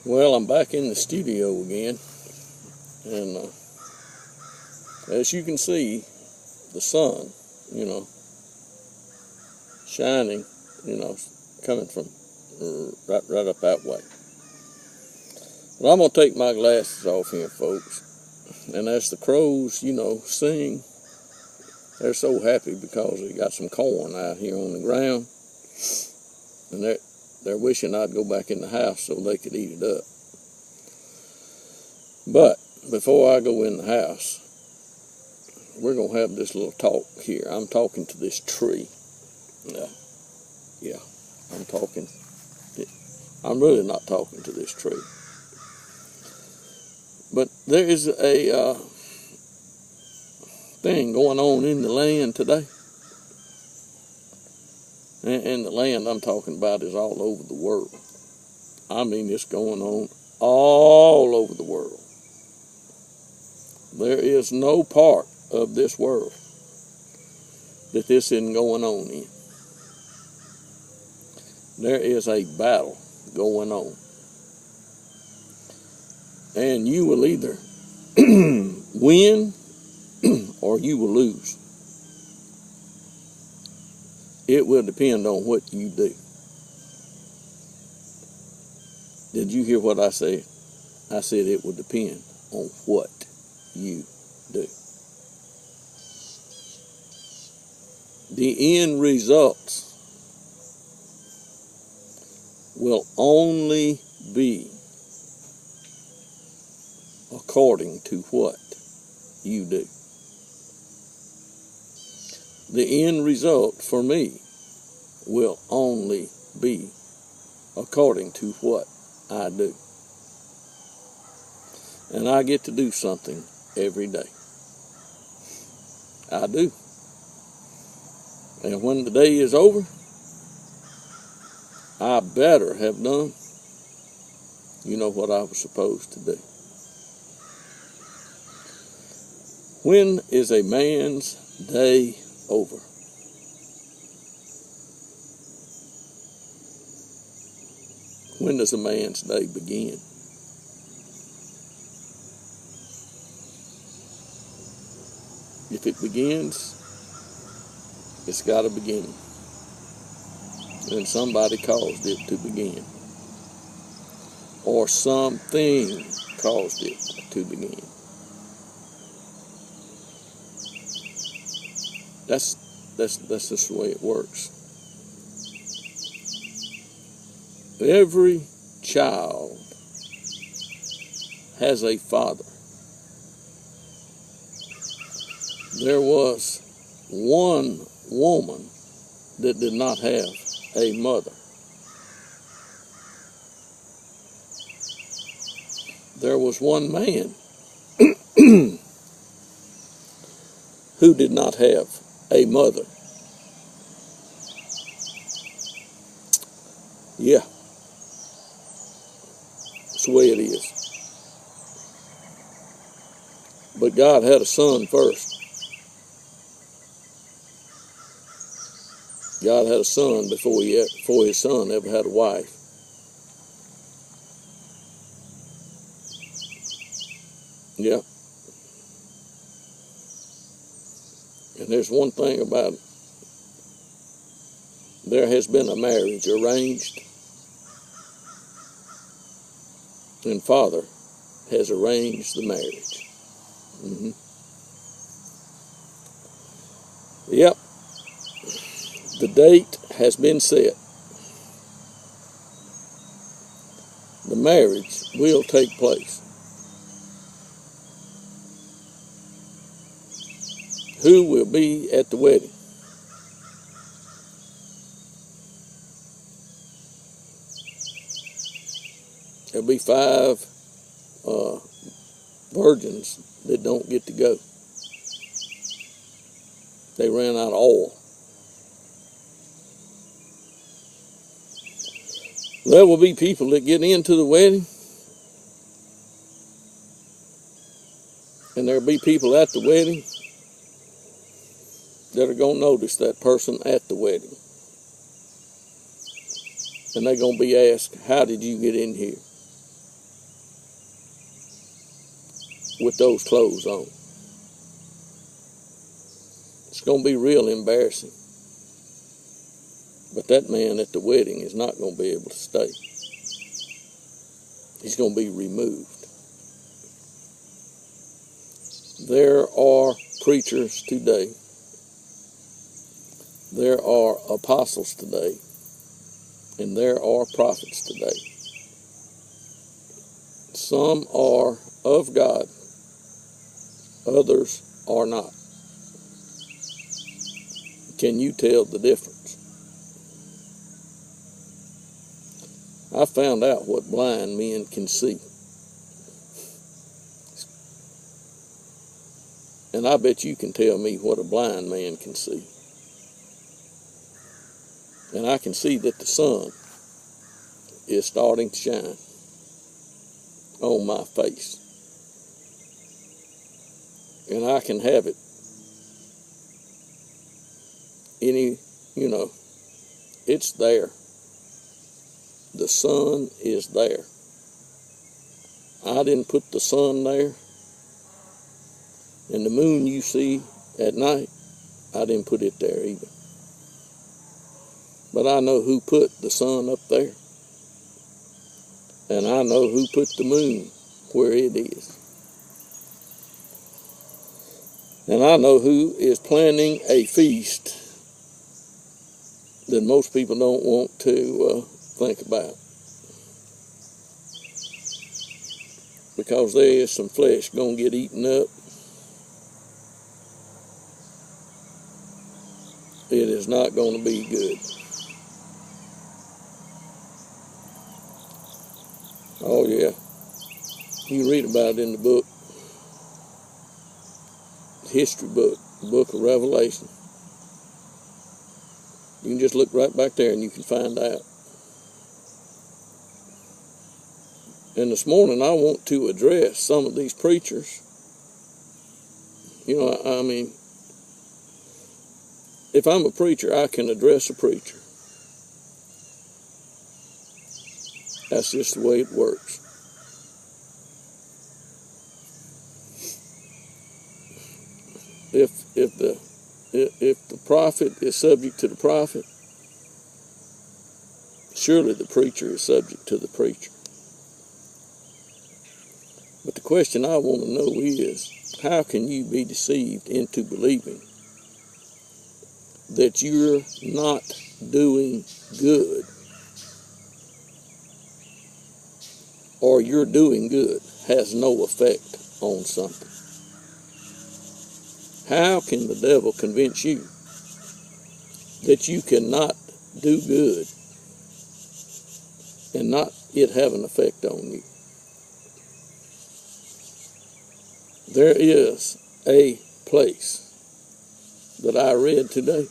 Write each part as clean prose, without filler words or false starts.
Well, I'm back in the studio again, and as you can see, the sun, shining, coming from right up that way. But I'm going to take my glasses off here, folks, and as the crows, sing, they're so happy because they got some corn out here on the ground, and they're wishing I'd go back in the house so they could eat it up. But before I go in the house, we're going to have this little talk here. I'm talking to this tree. Yeah, I'm really not talking to this tree. But there is a thing going on in the land today. And the land I'm talking about is all over the world. I mean, it's going on all over the world. There is no part of this world that this isn't going on in. There is a battle going on. And you will either win or you will lose. It will depend on what you do. Did you hear what I said? I said it will depend on what you do. The end results will only be according to what you do. The end result for me will only be according to what I do. And I get to do something every day. I do. And when the day is over, I better have done, what I was supposed to do. When is a man's day over? When does a man's day begin? If it begins, it's got to begin. And somebody caused it to begin. Or something caused it to begin. That's just the way it works. Every child has a father. There was one woman that did not have a mother. There was one man who did not have a mother. Yeah. That's the way it is. But God had a son first. God had a son before his son ever had a wife. Yeah. And there's one thing about it. There has been a marriage arranged, and Father has arranged the marriage. Yep. The date has been set. The marriage will take place. Who will be at the wedding? There'll be 5 virgins that don't get to go. They ran out of oil. There will be people that get into the wedding, and there'll be people at the wedding that are going to notice that person at the wedding. And they're going to be asked, how did you get in here? with those clothes on. It's going to be real embarrassing. But that man at the wedding is not going to be able to stay. He's going to be removed. There are preachers today. There are apostles today. And there are prophets today. Some are of God. Others are not. Can you tell the difference? I found out what blind men can see. And I bet you can tell me what a blind man can see. And I can see that the sun is starting to shine on my face. And I can have it it's there. The sun is there. I didn't put the sun there. And the moon you see at night, I didn't put it there either. But I know who put the sun up there. And I know who put the moon where it is. And I know who is planning a feast that most people don't want to think about. Because there is some flesh going to get eaten up. It is not going to be good. Oh yeah. You can read about it in the book. History book. The book of Revelation. You can just look right back there and you can find out. And this morning I want to address some of these preachers. I mean, if I'm a preacher, I can address a preacher. That's just the way it works. If the prophet is subject to the prophet, surely the preacher is subject to the preacher. But the question I want to know is, how can you be deceived into believing that you're not doing good, or you're doing good has no effect on something? How can the devil convince you that you cannot do good and not it have an effect on you? There is a place that I read today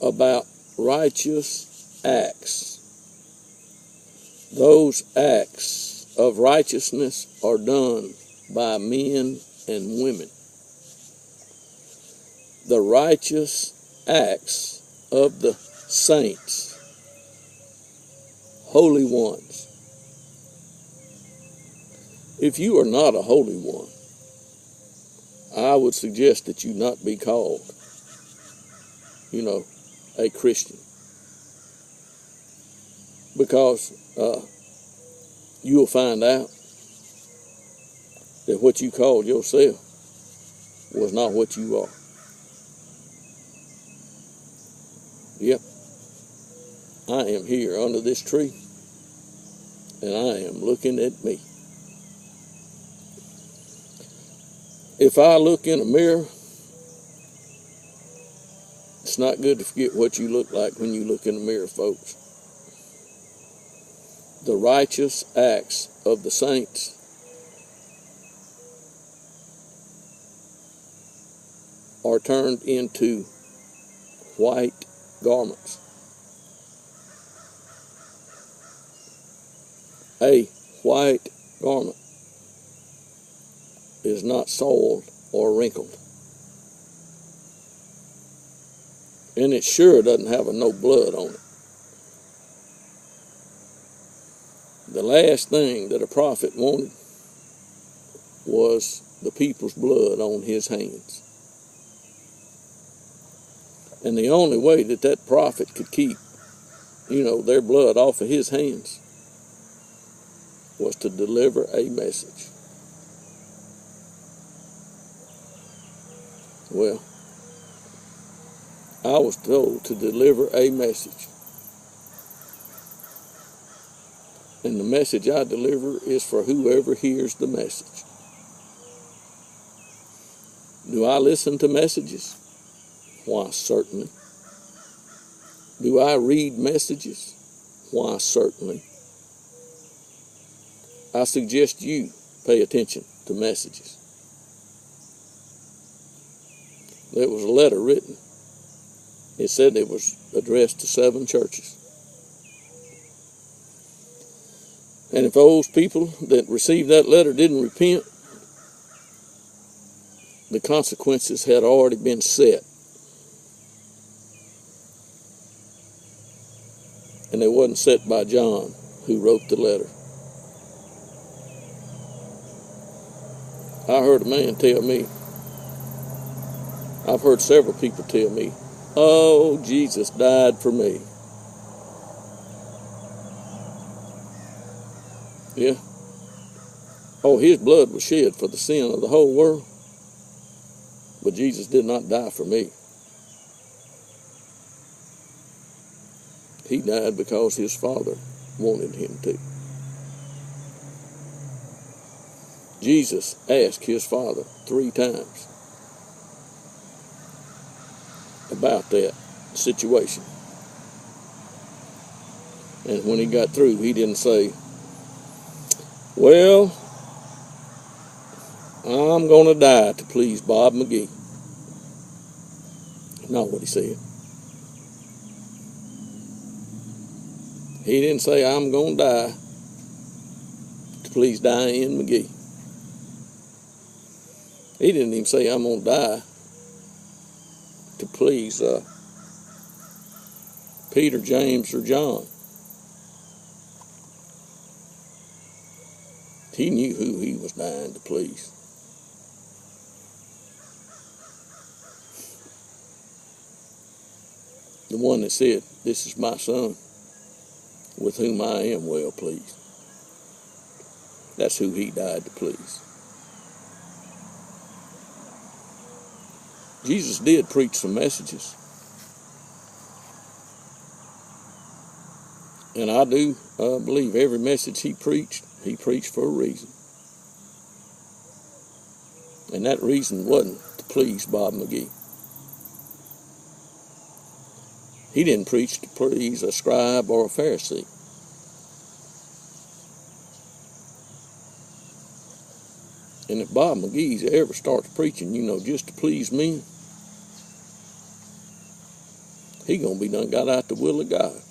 about righteous acts. Those acts of righteousness are done by men and women. The righteous acts of the saints, holy ones. If you are not a holy one, I would suggest that you not be called, a Christian. Because you'll find out that what you called yourself was not what you are. Yep. I am here under this tree, and I am looking at me. If I look in a mirror, it's not good to forget what you look like when you look in the mirror, folks. The righteous acts of the saints are turned into white garments. A white garment is not soiled or wrinkled. And it sure doesn't have no blood on it. The last thing that a prophet wanted was the people's blood on his hands. And the only way that that prophet could keep, their blood off of his hands was to deliver a message. Well, I was told to deliver a message. And the message I deliver is for whoever hears the message. Do I listen to messages? Why, certainly. Do I read messages? Why, certainly. I suggest you pay attention to messages. There was a letter written. It said it was addressed to 7 churches. And if those people that received that letter didn't repent, the consequences had already been set. And they wasn't set by John, who wrote the letter. I heard a man tell me, I've heard several people tell me, "Oh, Jesus died for me." Yeah. Oh, his blood was shed for the sin of the whole world. But Jesus did not die for me. He died because his Father wanted him to. Jesus asked his Father 3 times about that situation. And when he got through, he didn't say, "Well, I'm going to die to please Bob McGee." Not what he said. He didn't say, "I'm going to die to please Diane McGee." He didn't even say, "I'm going to die to please Peter, James, or John." He knew who he was dying to please. The one that said, "This is my son, with whom I am well pleased." That's who he died to please. Jesus did preach some messages. And I do believe every message he preached for a reason. And that reason wasn't to please Bob McGee. He didn't preach to please a scribe or a Pharisee. And if Bob McGee ever starts preaching, just to please me, he gonna be done got out the will of God.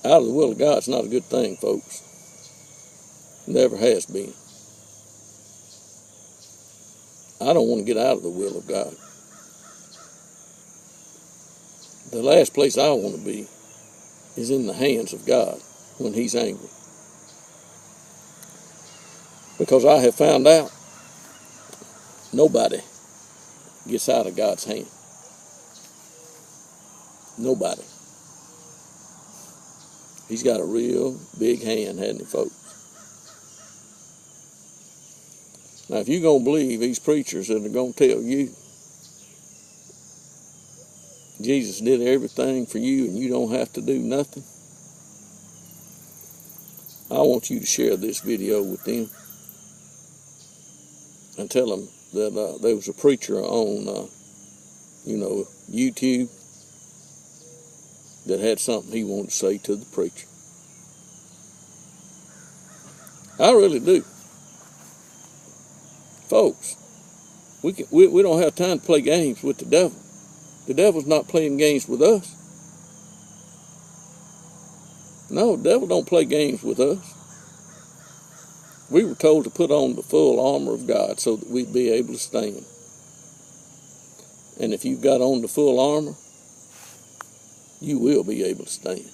Out of the will of God's not a good thing, folks. Never has been. I don't want to get out of the will of God. The last place I want to be is in the hands of God when he's angry. Because I have found out nobody gets out of God's hand. Nobody. He's got a real big hand, hasn't he, folks? Now, if you're going to believe these preachers that are going to tell you Jesus did everything for you and you don't have to do nothing, I want you to share this video with them and tell them that there was a preacher on, YouTube that had something he wanted to say to the preacher. I really do. Folks, we don't have time to play games with the devil. The devil's not playing games with us. No, the devil don't play games with us. We were told to put on the full armor of God so that we'd be able to stand. And if you've got on the full armor, you will be able to stand.